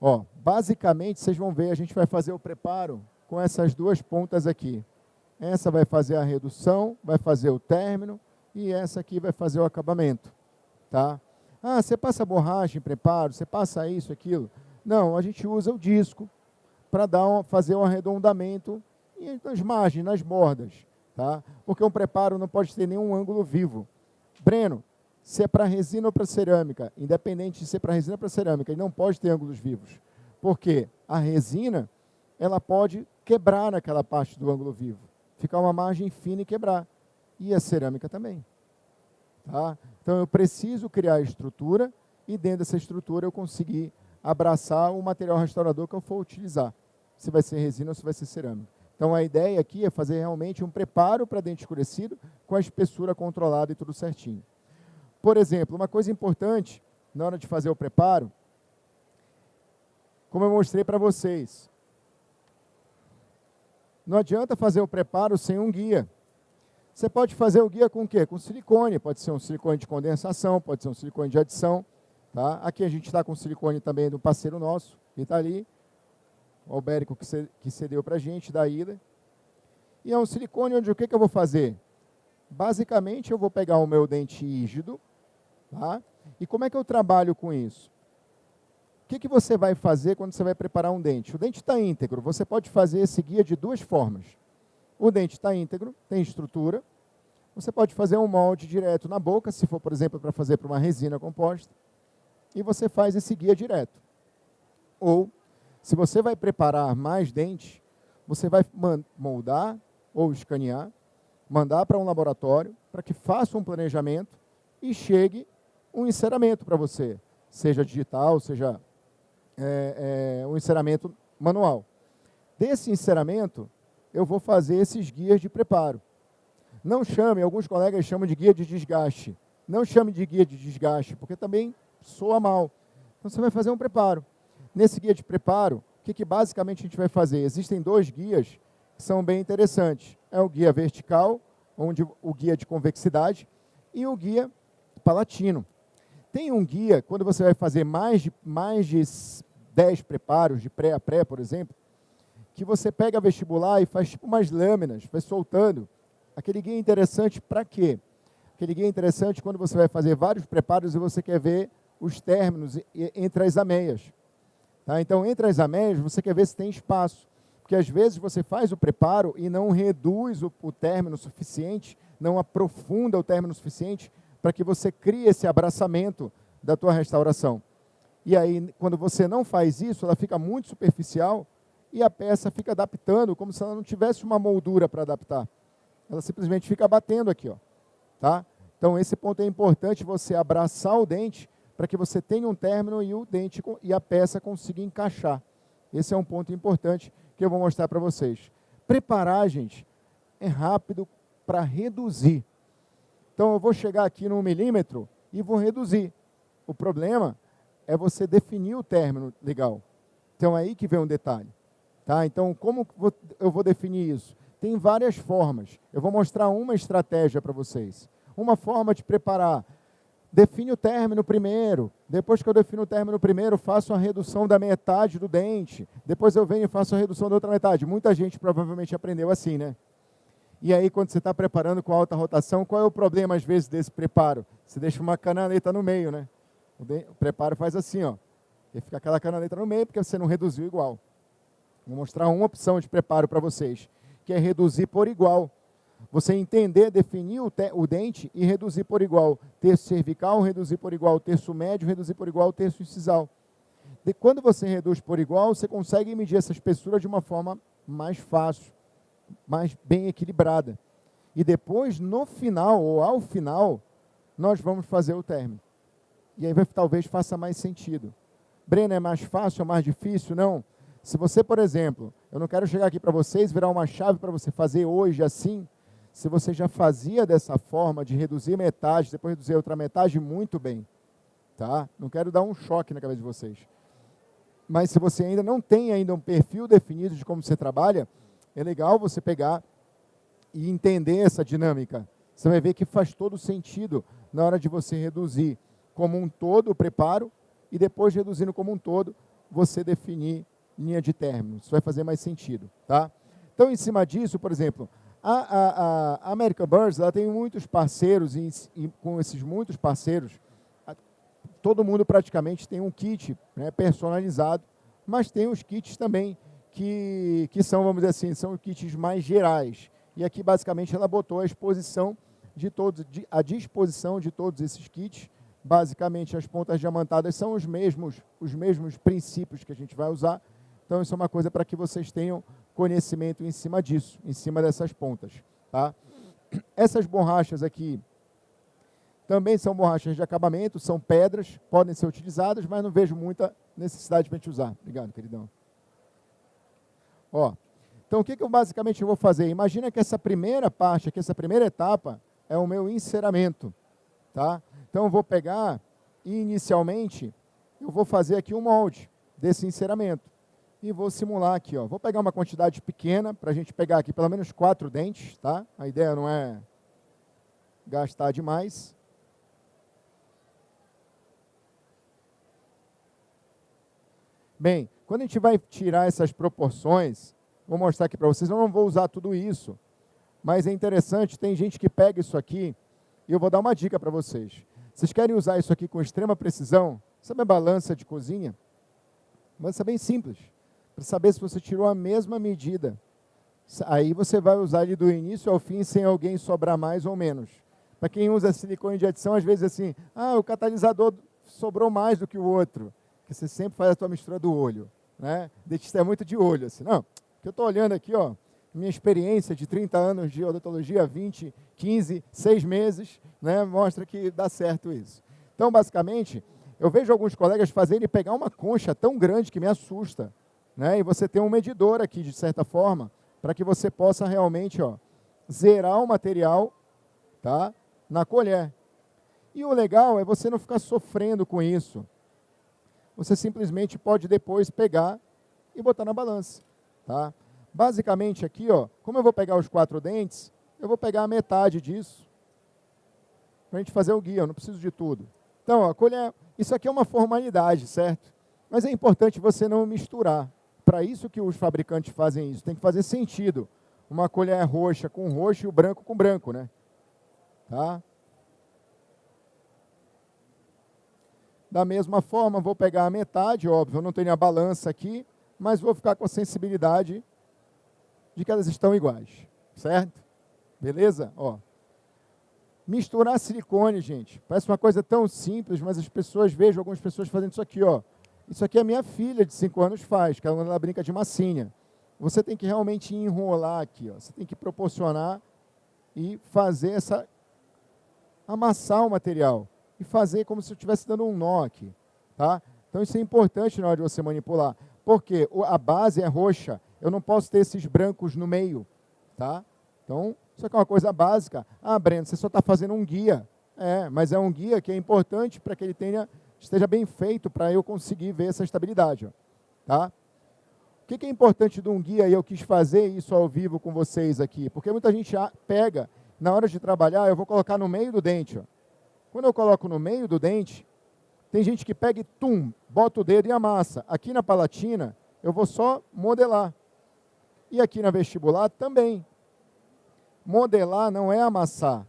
Ó, basicamente, vocês vão ver, a gente vai fazer o preparo com essas duas pontas aqui. Essa vai fazer a redução, vai fazer o término, e essa aqui vai fazer o acabamento, tá? Ah, você passa borracha em preparo, você passa isso, aquilo. Não, a gente usa o disco para fazer um arredondamento nas margens, nas bordas, tá? Porque um preparo não pode ter nenhum ângulo vivo. Breno, se é para resina ou para cerâmica, independente de ser para resina ou para cerâmica, ele não pode ter ângulos vivos. Porque a resina, ela pode quebrar naquela parte do ângulo vivo. Ficar uma margem fina e quebrar. E a cerâmica também. Tá? Então, eu preciso criar a estrutura e dentro dessa estrutura eu conseguir abraçar o material restaurador que eu for utilizar. Se vai ser resina ou se vai ser cerâmica. Então, a ideia aqui é fazer realmente um preparo para dente escurecido com a espessura controlada e tudo certinho. Por exemplo, uma coisa importante na hora de fazer o preparo, como eu mostrei para vocês, não adianta fazer o preparo sem um guia. Você pode fazer o guia com o quê? Com silicone, pode ser um silicone de condensação, pode ser um silicone de adição. Tá? Aqui a gente está com silicone também do parceiro nosso, que está ali, o Albérico que cedeu para a gente, da Ida. E é um silicone onde o que eu vou fazer? Basicamente eu vou pegar o meu dente rígido, tá? E como é que eu trabalho com isso? O que você vai fazer quando você vai preparar um dente? O dente está íntegro, você pode fazer esse guia de duas formas. O dente está íntegro, tem estrutura, você pode fazer um molde direto na boca, se for, por exemplo, para fazer para uma resina composta, e você faz esse guia direto. Ou, se você vai preparar mais dentes, você vai moldar ou escanear, mandar para um laboratório, para que faça um planejamento e chegue um enceramento para você, seja digital, seja um enceramento manual. Desse enceramento, eu vou fazer esses guias de preparo. Não chame, alguns colegas chamam de guia de desgaste. Não chame de guia de desgaste, porque também soa mal. Então, você vai fazer um preparo. Nesse guia de preparo, o que basicamente a gente vai fazer? Existem dois guias que são bem interessantes. É o guia vertical, onde o guia de convexidade, e o guia palatino. Tem um guia, quando você vai fazer mais de 10 preparos, de pré a pré, por exemplo, que você pega vestibular e faz tipo umas lâminas, vai soltando. Aquele guia é interessante para quê? Aquele guia é interessante quando você vai fazer vários preparos e você quer ver os términos entre as ameias. Tá? Então, entre as ameias, você quer ver se tem espaço. Porque às vezes você faz o preparo e não reduz o término suficiente, não aprofunda o término suficiente para que você crie esse abraçamento da tua restauração. E aí, quando você não faz isso, ela fica muito superficial e a peça fica adaptando como se ela não tivesse uma moldura para adaptar. Ela simplesmente fica batendo aqui, ó, tá? Então, esse ponto é importante, você abraçar o dente para que você tenha um término e o dente e a peça consiga encaixar. Esse é um ponto importante que eu vou mostrar para vocês. Preparar, gente, é rápido para reduzir. Então, eu vou chegar aqui no 1 milímetro e vou reduzir. O problema é você definir o término legal. Então, é aí que vem um detalhe. Tá? Então, como eu vou definir isso? Tem várias formas. Eu vou mostrar uma estratégia para vocês. Uma forma de preparar. Define o término primeiro. Depois que eu defino o término primeiro, faço a redução da metade do dente. Depois eu venho e faço a redução da outra metade. Muita gente provavelmente aprendeu assim, né? E aí, quando você está preparando com alta rotação, qual é o problema, às vezes, desse preparo? Você deixa uma canaleta no meio, né? O preparo faz assim, ó. E fica aquela canaleta no meio, porque você não reduziu igual. Vou mostrar uma opção de preparo para vocês, que é reduzir por igual. Você entender, definir o dente e reduzir por igual. Terço cervical, reduzir por igual. Terço médio, reduzir por igual. Terço incisal. Quando você reduz por igual, você consegue medir essa espessura de uma forma mais fácil, mais bem equilibrada. E depois, no final, ou ao final, nós vamos fazer o término. E aí talvez faça mais sentido. Breno, é mais fácil ou mais difícil? Não. Se você, por exemplo, eu não quero chegar aqui para vocês, virar uma chave para você fazer hoje assim, se você já fazia dessa forma, de reduzir metade, depois reduzir a outra metade, muito bem. Tá? Não quero dar um choque na cabeça de vocês. Mas se você ainda não tem ainda um perfil definido de como você trabalha, é legal você pegar e entender essa dinâmica. Você vai ver que faz todo sentido na hora de você reduzir como um todo o preparo e depois reduzindo como um todo, você definir linha de término. Isso vai fazer mais sentido, tá? Então, em cima disso, por exemplo, a American Birds, ela tem muitos parceiros, e com esses muitos parceiros, todo mundo praticamente tem um kit, né, personalizado, mas tem os kits também que são, vamos dizer assim, são kits mais gerais. E aqui, basicamente, ela botou a disposição de todos esses kits. Basicamente, as pontas diamantadas são os mesmos princípios que a gente vai usar. Então, isso é uma coisa para que vocês tenham conhecimento em cima disso, em cima dessas pontas, tá? Essas borrachas aqui também são borrachas de acabamento, são pedras, podem ser utilizadas, mas não vejo muita necessidade para a gente usar. Obrigado, queridão. Ó, então, o que eu basicamente vou fazer? Imagina que essa primeira parte, que essa primeira etapa é o meu enceramento, tá? Então, eu vou pegar e, inicialmente, eu vou fazer aqui um molde desse enceramento. E vou simular aqui, ó. Vou pegar uma quantidade pequena, para a gente pegar aqui pelo menos 4 dentes, tá? A ideia não é gastar demais. Bem, quando a gente vai tirar essas proporções, vou mostrar aqui para vocês, eu não vou usar tudo isso, mas é interessante, tem gente que pega isso aqui, e eu vou dar uma dica para vocês. Vocês querem usar isso aqui com extrema precisão? Sabe a balança de cozinha? Balança bem simples, para saber se você tirou a mesma medida. Aí você vai usar ele do início ao fim, sem alguém sobrar mais ou menos. Para quem usa silicone de adição, às vezes assim, o catalisador sobrou mais do que o outro, que você sempre faz a tua mistura do olho, né? Dentista é muito de olho, assim, não, que eu estou olhando aqui, ó, minha experiência de 30 anos de odontologia, 20, 15, 6 meses, né, mostra que dá certo isso. Então, basicamente, eu vejo alguns colegas fazerem pegar uma concha tão grande que me assusta, né, e você tem um medidor aqui, de certa forma, para que você possa realmente, ó, zerar o material, tá, na colher. E o legal é você não ficar sofrendo com isso. Você simplesmente pode depois pegar e botar na balança, tá? Basicamente aqui, ó, como eu vou pegar os 4 dentes, eu vou pegar a metade disso para a gente fazer o guia, eu não preciso de tudo. Então, ó, colher, isso aqui é uma formalidade, certo? Mas é importante você não misturar. Para isso que os fabricantes fazem isso, tem que fazer sentido. Uma colher roxa com roxo e o branco com branco, né? Tá? Da mesma forma, vou pegar a metade, óbvio, eu não tenho a balança aqui, mas vou ficar com a sensibilidade de que elas estão iguais, certo? Beleza? Ó. Misturar silicone, gente, parece uma coisa tão simples, mas as pessoas, vejo algumas pessoas fazendo isso aqui, ó. Isso aqui a minha filha de 5 anos faz, que ela brinca de massinha. Você tem que realmente enrolar aqui, ó. Você tem que proporcionar e fazer essa... amassar o material e fazer como se eu estivesse dando um nó aqui, tá? Então isso é importante na hora de você manipular, porque a base é roxa, eu não posso ter esses brancos no meio, tá? Então, isso aqui é uma coisa básica. Breno, você só está fazendo um guia. Mas é um guia que é importante para que ele esteja bem feito para eu conseguir ver essa estabilidade, ó, tá? O que é importante de um guia, e eu quis fazer isso ao vivo com vocês aqui, porque muita gente pega, na hora de trabalhar, eu vou colocar no meio do dente, ó. Quando eu coloco no meio do dente, tem gente que pega e bota o dedo e amassa. Aqui na palatina, eu vou só modelar. E aqui na vestibular também. Modelar não é amassar,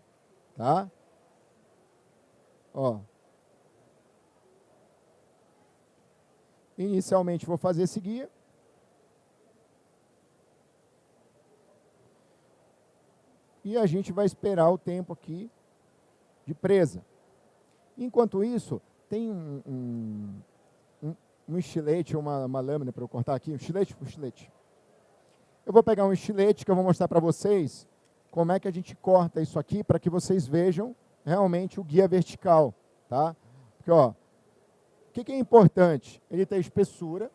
tá? Ó. Inicialmente vou fazer esse guia. E a gente vai esperar o tempo aqui de presa. Enquanto isso, tem um estilete, uma lâmina para eu cortar aqui, um estilete. Eu vou pegar um estilete que eu vou mostrar para vocês como é que a gente corta isso aqui para que vocês vejam realmente o guia vertical, tá? Porque, ó, o que é importante? Ele tem espessura,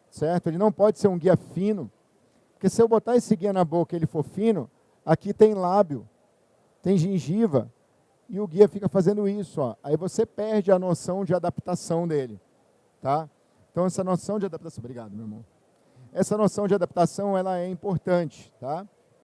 certo? Ele não pode ser um guia fino, porque se eu botar esse guia na boca e ele for fino, aqui tem lábio, tem gengiva, e o guia fica fazendo isso, ó. Aí você perde a noção de adaptação dele, tá? Então, essa noção de adaptação... Obrigado, meu irmão. Essa noção de adaptação, ela é importante, tá?